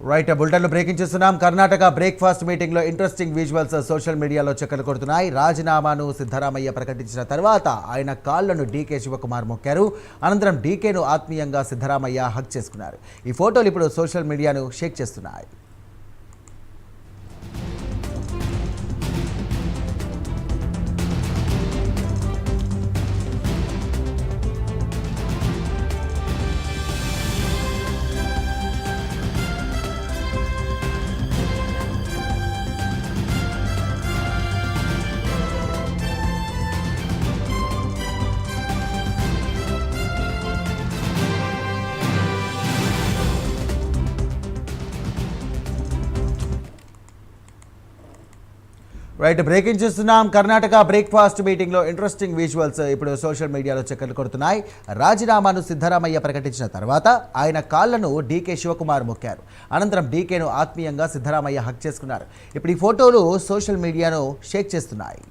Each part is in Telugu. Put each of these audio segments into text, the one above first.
రైట్ బులెటిన్లో బ్రేకింగ్ చేస్తున్నాం. కర్ణాటక బ్రేక్ఫాస్ట్ మీటింగ్లో ఇంట్రెస్టింగ్ విజువల్స్ సోషల్ మీడియాలో చక్కర్లు కొడుతున్నాయి. రాజీనామాను సిద్ధరామయ్య ప్రకటించిన తర్వాత ఆయన కాళ్లను డీకే శివకుమార్ మొక్కారు. అనంతరం డీకేను ఆత్మీయంగా సిద్ధరామయ్య హక్ చేసుకున్నారు. ఈ ఫోటోలు ఇప్పుడు సోషల్ మీడియాను షేక్ చేస్తున్నాయి. రైట్ బ్రేకింగ్ చేస్తున్నాం. కర్ణాటక బ్రేక్ఫాస్ట్ మీటింగ్లో ఇంట్రెస్టింగ్ విజువల్స్ ఇప్పుడు సోషల్ మీడియాలో చక్కర్లు కొడుతున్నాయి. రాజీనామాను సిద్ధరామయ్య ప్రకటించిన తర్వాత ఆయన కాళ్లను డీకే శివకుమార్ మొక్కారు. అనంతరం డీకేను ఆత్మీయంగా సిద్ధరామయ్య హక్ చేసుకున్నారు. ఇప్పుడు ఈ ఫోటోలు సోషల్ మీడియాను షేక్ చేస్తున్నాయి.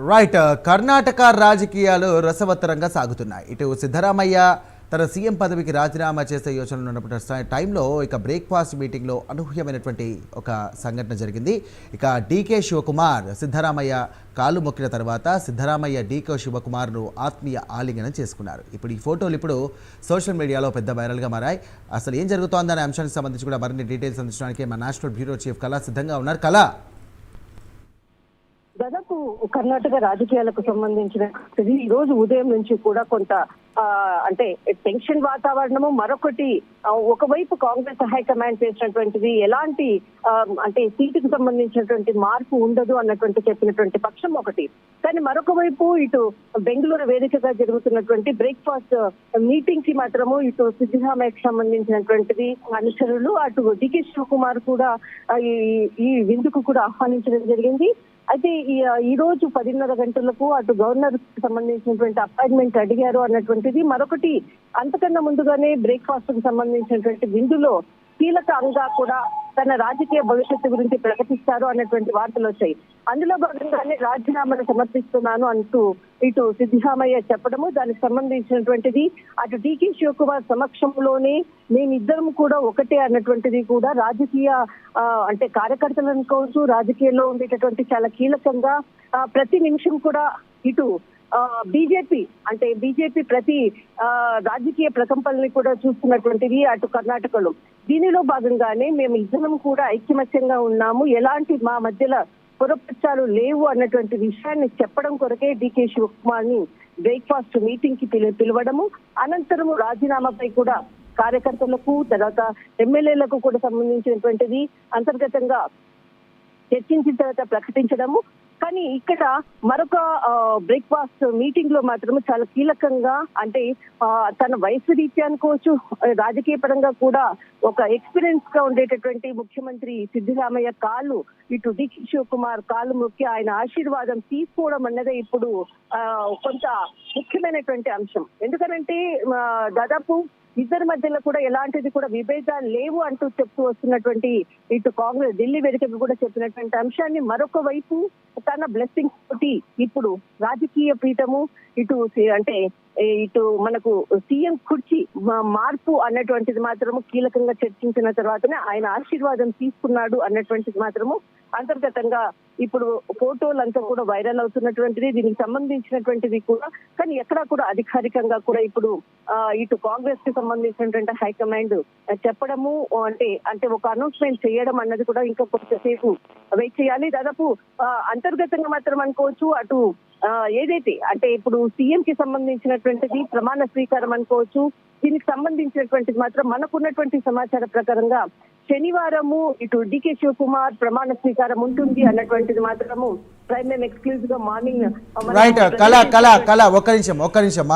రైట్ కర్ణాటక రాజకీయాలు రసవత్తరంగా సాగుతున్నాయి. ఇటు సిద్ధరామయ్య తన సీఎం పదవికి రాజీనామా చేసే యోచనలు ఉన్నప్పుడు టైంలో ఇక బ్రేక్ఫాస్ట్ మీటింగ్లో అనూహ్యమైనటువంటి ఒక సంఘటన జరిగింది. ఇక డీకే శివకుమార్ సిద్ధరామయ్య కాలు మొక్కిన తర్వాత సిద్ధరామయ్య డీకే శివకుమార్ను ఆత్మీయ ఆలింగనం చేసుకున్నారు. ఇప్పుడు ఈ ఫోటోలు ఇప్పుడు సోషల్ మీడియాలో పెద్ద వైరల్గా మారాయి. అసలు ఏం జరుగుతోందనే అంశానికి సంబంధించి కూడా మరిన్ని డీటెయిల్స్ అందించడానికి మా నేషనల్ బ్యూరో చీఫ్ కళా సిద్ధంగా ఉన్నారు. కళా, దాదాపు కర్ణాటక రాజకీయాలకు సంబంధించిన ఈ రోజు ఉదయం నుంచి కూడా కొంత అంటే టెన్షన్ వాతావరణము. మరొకటి ఒకవైపు కాంగ్రెస్ హైకమాండ్ చేసినటువంటిది ఎలాంటి అంటే సీటుకు సంబంధించినటువంటి మార్పు ఉండదు అన్నటువంటి చెప్పినటువంటి పక్షం ఒకటి. కానీ మరొక వైపు ఇటు బెంగళూరు వేదికగా జరుగుతున్నటువంటి బ్రేక్ఫాస్ట్ మీటింగ్ కి మాత్రము ఇటు సిద్ధరామయ్యకు సంబంధించినటువంటిది అనుచరులు, అటు డికే శివకుమార్ కూడా ఈ విందుకు కూడా ఆహ్వానించడం జరిగింది. అయితే ఈ రోజు 10:30 గంటలకు అటు గవర్నర్ సంబంధించినటువంటి అపాయింట్మెంట్ అడిగారు అన్నటువంటిది మరొకటి. అంతకన్నా ముందుగానే బ్రేక్ఫాస్ట్ కు సంబంధించినటువంటి విందులో కీలకంగా కూడా తన రాజకీయ భవిష్యత్తు గురించి ప్రకటిస్తారు అన్నటువంటి వార్తలు వచ్చాయి. అందులో భాగంగానే రాజీనామాను సమర్పిస్తున్నాను అంటూ ఇటు సిద్ధరామయ్య చెప్పడము, దానికి సంబంధించినటువంటిది అటు డీకే శివకుమార్ సమక్షంలోనే మేమిద్దరం కూడా ఒకటే అన్నటువంటిది కూడా రాజకీయ అంటే కార్యకర్తలు అనుకోవచ్చు, రాజకీయాల్లో ఉండేటటువంటి చాలా కీలకంగా ప్రతి నిమిషం కూడా ఇటు బీజేపీ ప్రతి రాజకీయ ప్రకంపనని కూడా చూస్తున్నటువంటిది అటు కర్ణాటకలో. దీనిలో భాగంగానే మేము ఇద్దరం కూడా ఐక్యమత్యంగా ఉన్నాము, ఎలాంటి మా మధ్యలో పొరపక్షాలు లేవు అన్నటువంటి విషయాన్ని చెప్పడం కొరకే డీకే శివకుమార్ ని బ్రేక్ఫాస్ట్ మీటింగ్ కి పిలవడము, అనంతరము రాజీనామాపై కూడా కార్యకర్తలకు తర్వాత ఎమ్మెల్యేలకు కూడా సంబంధించినటువంటిది అంతర్గతంగా చర్చించిన తర్వాత ప్రకటించడము. కానీ ఇక్కడ మరొక బ్రేక్ఫాస్ట్ మీటింగ్ లో మాత్రం చాలా కీలకంగా అంటే తన వయసు రీత్యా అనుకోవచ్చు, రాజకీయ పరంగా కూడా ఒక ఎక్స్పీరియన్స్ గా ఉండేటటువంటి ముఖ్యమంత్రి సిద్ధరామయ్య కాళ్ళు ఇటు డీకే శివకుమార్ కాళ్ళు మొక్కి ఆయన ఆశీర్వాదం తీసుకోవడం అన్నదే ఇప్పుడు కొంత ముఖ్యమైనటువంటి అంశం. ఎందుకనంటే దాదాపు ఇద్దరి మధ్యలో కూడా ఎలాంటిది కూడా విభేదాలు లేవు అంటూ చెప్తూ వస్తున్నటువంటి ఇటు కాంగ్రెస్ ఢిల్లీ వేదికగా కూడా చెప్పినటువంటి అంశాన్ని మరొక వైపు తన బ్లెస్సింగ్స్ తోటి ఇప్పుడు రాజకీయ పీఠము ఇటు మనకు సీఎం కుర్చీ మార్పు అన్నటువంటిది మాత్రము కీలకంగా చర్చించిన తర్వాతనే ఆయన ఆశీర్వాదం తీసుకున్నాడు అన్నటువంటిది మాత్రము అంతర్గతంగా ఇప్పుడు ఫోటోలంతా కూడా వైరల్ అవుతున్నటువంటిది, దీనికి సంబంధించినటువంటిది కూడా. కానీ ఎక్కడా కూడా అధికారికంగా కూడా ఇప్పుడు ఇటు కాంగ్రెస్ కి సంబంధించినటువంటి హైకమాండ్ చెప్పడము అంటే ఒక అనౌన్స్మెంట్ చేయడం అన్నది కూడా ఇంకా కొంతసేపు వెయిట్ చేయాలి. దాదాపు అంతర్గతంగా మాత్రం అనుకోవచ్చు అటు ఏదైతే అంటే ఇప్పుడు సీఎం కి సంబంధించినటువంటిది ప్రమాణ స్వీకారం అనుకోవచ్చు. దీనికి సంబంధించినటువంటిది మాత్రం మనకున్నటువంటి సమాచార ప్రకారంగా శనివారము ఇటు డికే శివకుమార్ ప్రమాణ స్వీకారం ఉంటుంది అన్నటువంటిది మాత్రము ప్రైమ్ ఎక్స్క్లూజివ్ గా మార్నింగ్ రైట్. కళ ఒక్క నిమిషం మహానాడులో